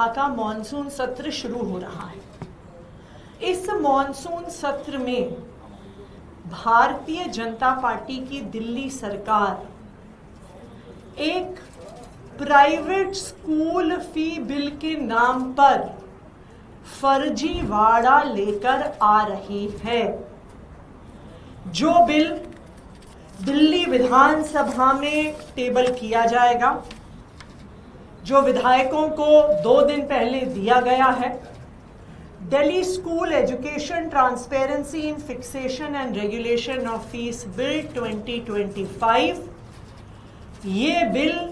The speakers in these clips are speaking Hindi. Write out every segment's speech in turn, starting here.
विधानसभा का मॉनसून सत्र शुरू हो रहा है। इस मॉनसून सत्र में भारतीय जनता पार्टी की दिल्ली सरकार एक प्राइवेट स्कूल फी बिल के नाम पर फर्जीवाड़ा लेकर आ रही है। जो बिल दिल्ली विधानसभा में टेबल किया जाएगा, जो विधायकों को 2 दिन पहले दिया गया है, Delhi school education transparency in fixation and regulation of fees bill 2025, ये बिल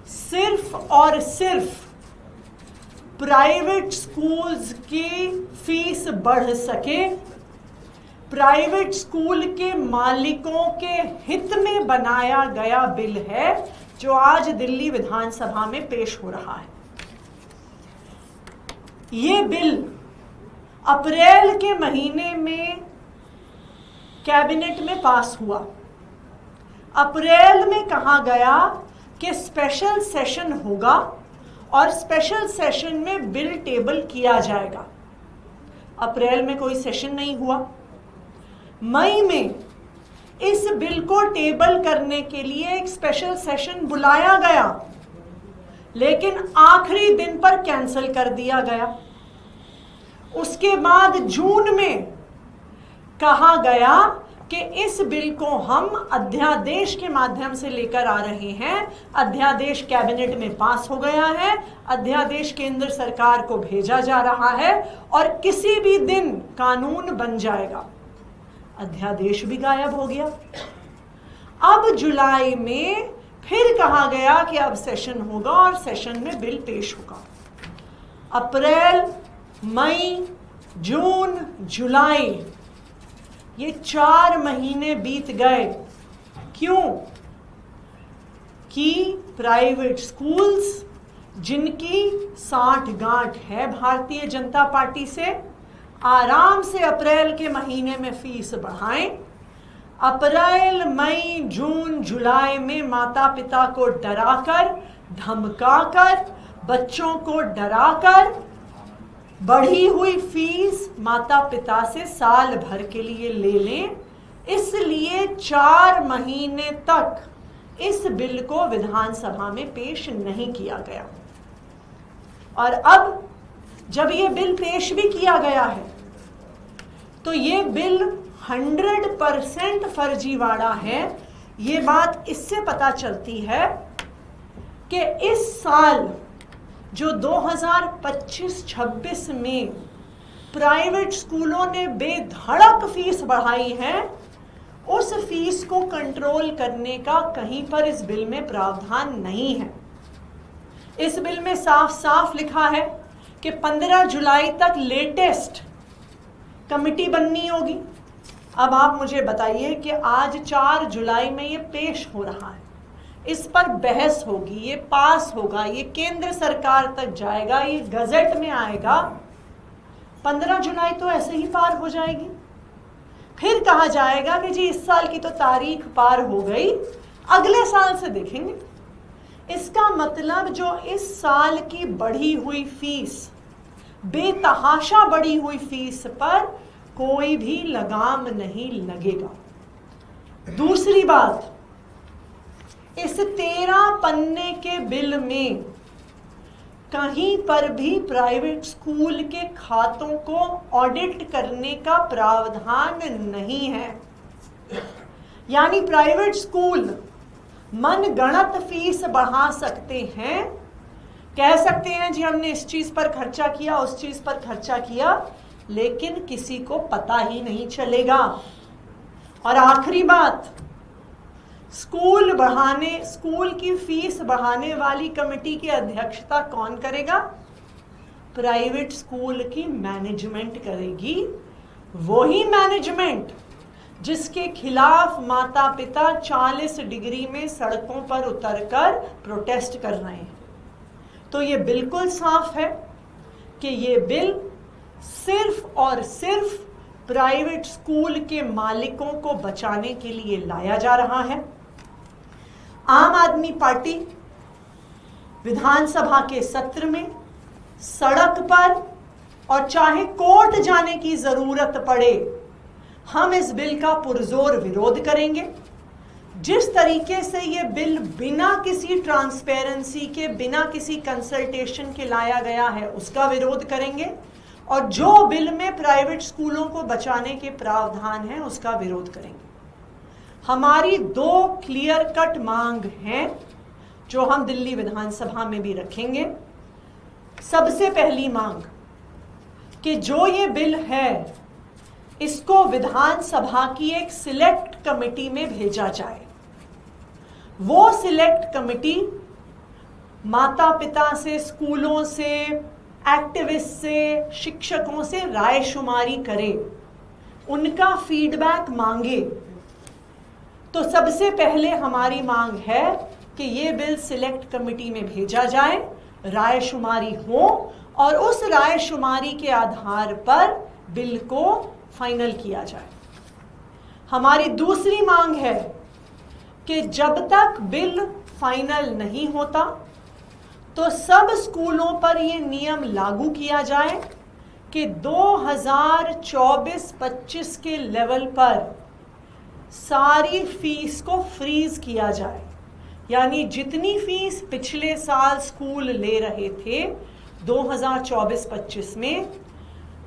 सिर्फ और सिर्फ प्राइवेट स्कूल्स की फीस बढ़ सके, प्राइवेट स्कूल के मालिकों के हित में बनाया गया बिल है, जो आज दिल्ली विधानसभा में पेश हो रहा है। ये बिल अप्रैल के महीने में कैबिनेट में पास हुआ। अप्रैल में कहा गया कि स्पेशल सेशन होगा और स्पेशल सेशन में बिल टेबल किया जाएगा। अप्रैल में कोई सेशन नहीं हुआ। मई में इस बिल को टेबल करने के लिए एक स्पेशल सेशन बुलाया गया, लेकिन आखिरी दिन पर कैंसिल कर दिया गया। उसके बाद जून में कहा गया कि इस बिल को हम अध्यादेश के माध्यम से लेकर आ रहे हैं। अध्यादेश कैबिनेट में पास हो गया है, अध्यादेश केंद्र सरकार को भेजा जा रहा है और किसी भी दिन कानून बन जाएगा। अध्यादेश भी गायब हो गया। अब जुलाई में फिर कहा गया कि अब सेशन होगा और सेशन में बिल पेश होगा। अप्रैल, मई, जून, जुलाई, ये 4 महीने बीत गए। क्यों? कि प्राइवेट स्कूल्स जिनकी साठ गांठ है भारतीय जनता पार्टी से, आराम से अप्रैल के महीने में फीस बढ़ाएं। अप्रैल, मई, जून, जुलाई में माता पिता को डराकर, धमकाकर, बच्चों को डराकर बढ़ी हुई फीस माता पिता से साल भर के लिए ले लें। इसलिए 4 महीने तक इस बिल को विधानसभा में पेश नहीं किया गया। और अब जब ये बिल पेश भी किया गया है, तो ये बिल 100% फर्जीवाड़ा है। ये बात इससे पता चलती है कि इस साल जो 2025-26 में प्राइवेट स्कूलों ने बेधड़क फीस बढ़ाई है, उस फीस को कंट्रोल करने का कहीं पर इस बिल में प्रावधान नहीं है। इस बिल में साफ साफ लिखा है कि 15 जुलाई तक लेटेस्ट कमिटी बननी होगी। अब आप मुझे बताइए कि आज 4 जुलाई में ये पेश हो रहा है, इस पर बहस होगी, ये पास होगा, ये केंद्र सरकार तक जाएगा, ये गजट में आएगा। 15 जुलाई तो ऐसे ही पार हो जाएगी। फिर कहा जाएगा कि जी इस साल की तो तारीख पार हो गई, अगले साल से देखेंगे। इसका मतलब जो इस साल की बढ़ी हुई फीस, बेतहाशा बढ़ी हुई फीस पर कोई भी लगाम नहीं लगेगा। दूसरी बात, इस 13 पन्ने के बिल में कहीं पर भी प्राइवेट स्कूल के खातों को ऑडिट करने का प्रावधान नहीं है। यानी प्राइवेट स्कूल मनगढ़ंत फीस बढ़ा सकते हैं, कह सकते हैं जी हमने इस चीज पर खर्चा किया, उस चीज पर खर्चा किया, लेकिन किसी को पता ही नहीं चलेगा। और आखिरी बात, स्कूल की फीस बढ़ाने वाली कमेटी की अध्यक्षता कौन करेगा? प्राइवेट स्कूल की मैनेजमेंट करेगी। वही मैनेजमेंट जिसके खिलाफ माता पिता 40 डिग्री में सड़कों पर उतरकर प्रोटेस्ट कर रहे हैं। तो ये बिल्कुल साफ है कि ये बिल सिर्फ और सिर्फ प्राइवेट स्कूल के मालिकों को बचाने के लिए लाया जा रहा है। आम आदमी पार्टी विधानसभा के सत्र में सड़क पर और चाहे कोर्ट जाने की जरूरत पड़े, हम इस बिल का पुरजोर विरोध करेंगे। जिस तरीके से ये बिल बिना किसी ट्रांसपेरेंसी के, बिना किसी कंसल्टेशन के लाया गया है, उसका विरोध करेंगे। और जो बिल में प्राइवेट स्कूलों को बचाने के प्रावधान हैं, उसका विरोध करेंगे। हमारी 2 क्लियर कट मांग हैं जो हम दिल्ली विधानसभा में भी रखेंगे। सबसे पहली मांग कि जो ये बिल है, इसको विधानसभा की एक सिलेक्ट कमेटी में भेजा जाए। वो सिलेक्ट कमेटी माता पिता से, स्कूलों से, एक्टिविस्ट से, शिक्षकों से राय शुमारी करे, उनका फीडबैक मांगे। तो सबसे पहले हमारी मांग है कि ये बिल सिलेक्ट कमेटी में भेजा जाए, राय शुमारी हो और उस राय शुमारी के आधार पर बिल को फाइनल किया जाए। हमारी दूसरी मांग है कि जब तक बिल फाइनल नहीं होता तो सब स्कूलों पर ये नियम लागू किया जाए कि 2024-25 के लेवल पर सारी फीस को फ्रीज किया जाए। यानी जितनी फीस पिछले साल स्कूल ले रहे थे 2024-25 में,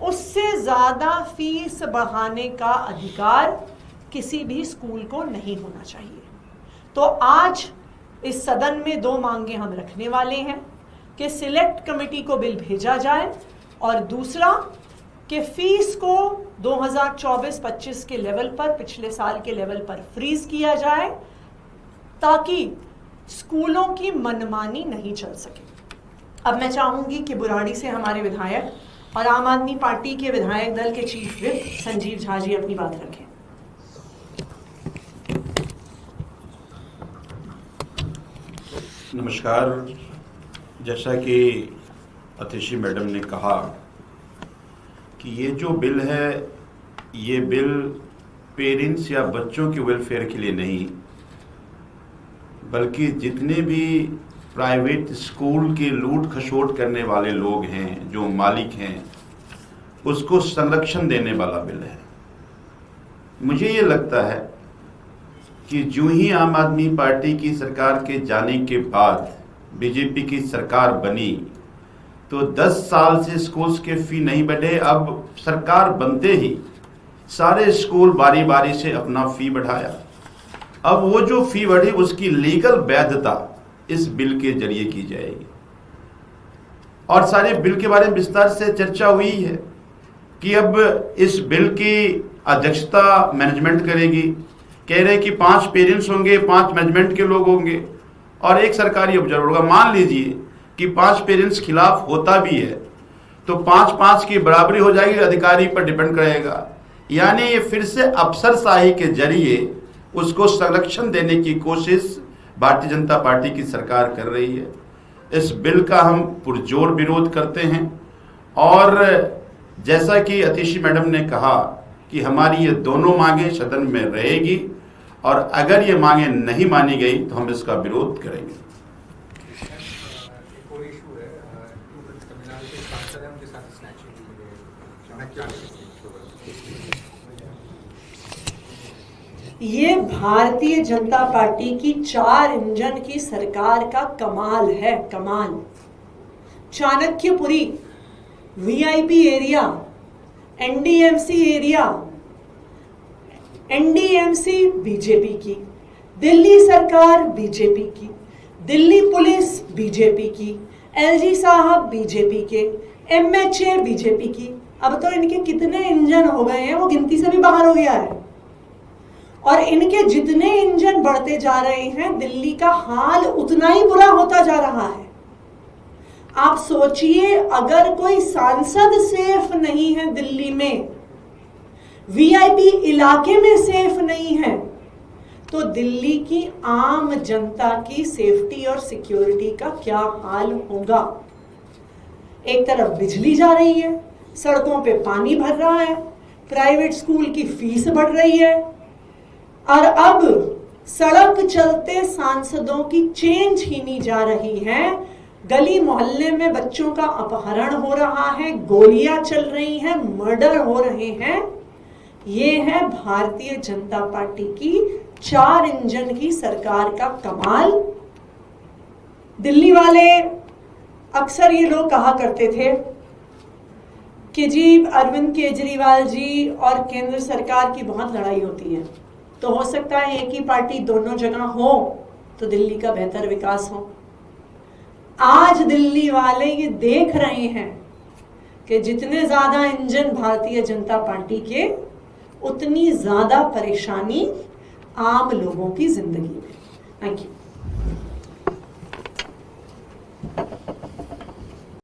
उससे ज़्यादा फीस बढ़ाने का अधिकार किसी भी स्कूल को नहीं होना चाहिए। तो आज इस सदन में 2 मांगे हम रखने वाले हैं कि सिलेक्ट कमेटी को बिल भेजा जाए और दूसरा कि फीस को 2024-25 के लेवल पर, पिछले साल के लेवल पर फ्रीज किया जाए, ताकि स्कूलों की मनमानी नहीं चल सके। अब मैं चाहूंगी कि बुराड़ी से हमारे विधायक और आम आदमी पार्टी के विधायक दल के चीफ विप संजीव झा जी अपनी बात रखें। नमस्कार। जैसा कि अतिशी मैडम ने कहा कि ये जो बिल है, ये बिल पेरेंट्स या बच्चों के वेलफेयर के लिए नहीं, बल्कि जितने भी प्राइवेट स्कूल के लूट खसोट करने वाले लोग हैं, जो मालिक हैं, उसको संरक्षण देने वाला बिल है। मुझे ये लगता है कि जो ही आम आदमी पार्टी की सरकार के जाने के बाद बीजेपी की सरकार बनी तो 10 साल से स्कूल्स के फी नहीं बढ़े। अब सरकार बनते ही सारे स्कूल बारी बारी से अपना फी बढ़ाया। अब वो जो फी बढ़ी उसकी लीगल वैधता इस बिल के जरिए की जाएगी। और सारे बिल के बारे में विस्तार से चर्चा हुई है कि अब इस बिल की अध्यक्षता मैनेजमेंट करेगी। कह रहे कि 5 पेरेंट्स होंगे, 5 मैनेजमेंट के लोग होंगे और 1 सरकारी ऑब्जर्वर होगा। मान लीजिए कि 5 पेरेंट्स खिलाफ होता भी है तो 5-5 की बराबरी हो जाएगी, अधिकारी पर डिपेंड करेगा। यानी ये फिर से अफसरशाही के जरिए उसको संरक्षण देने की कोशिश भारतीय जनता पार्टी की सरकार कर रही है। इस बिल का हम पुरजोर विरोध करते हैं और जैसा कि अतिशी मैडम ने कहा कि हमारी ये दोनों मांगे सदन में रहेगी और अगर ये मांगे नहीं मानी गई तो हम इसका विरोध करेंगे। ये भारतीय जनता पार्टी की 4 इंजन की सरकार का कमाल है, कमाल। Chanakyapuri, VIP area, NDMC area, NDMC BJP की, दिल्ली सरकार बीजेपी की, दिल्ली पुलिस बीजेपी की, एलजी साहब बीजेपी के, एमएचए बीजेपी की। अब तो इनके कितने इंजन हो गए हैं वो गिनती से भी बाहर हो गया है। और इनके जितने इंजन बढ़ते जा रहे हैं, दिल्ली का हाल उतना ही बुरा होता जा रहा है। आप सोचिए, अगर कोई सांसद सेफ नहीं है दिल्ली में, वीआईपी इलाके में सेफ नहीं है, तो दिल्ली की आम जनता की सेफ्टी और सिक्योरिटी का क्या हाल होगा। एक तरफ बिजली जा रही है, सड़कों पे पानी भर रहा है, प्राइवेट स्कूल की फीस बढ़ रही है और अब सड़क चलते सांसदों की चेन छीनी जा रही है। गली मोहल्ले में बच्चों का अपहरण हो रहा है, गोलियां चल रही हैं, मर्डर हो रहे हैं। ये है भारतीय जनता पार्टी की 4 इंजन की सरकार का कमाल। दिल्ली वाले अक्सर ये लोग कहा करते थे कि जी अरविंद केजरीवाल जी और केंद्र सरकार की बहुत लड़ाई होती है, तो हो सकता है एक ही पार्टी दोनों जगह हो तो दिल्ली का बेहतर विकास हो। आज दिल्ली वाले ये देख रहे हैं कि जितने ज्यादा इंजन भारतीय जनता पार्टी के, उतनी ज्यादा परेशानी आम लोगों की जिंदगी में। Thank you.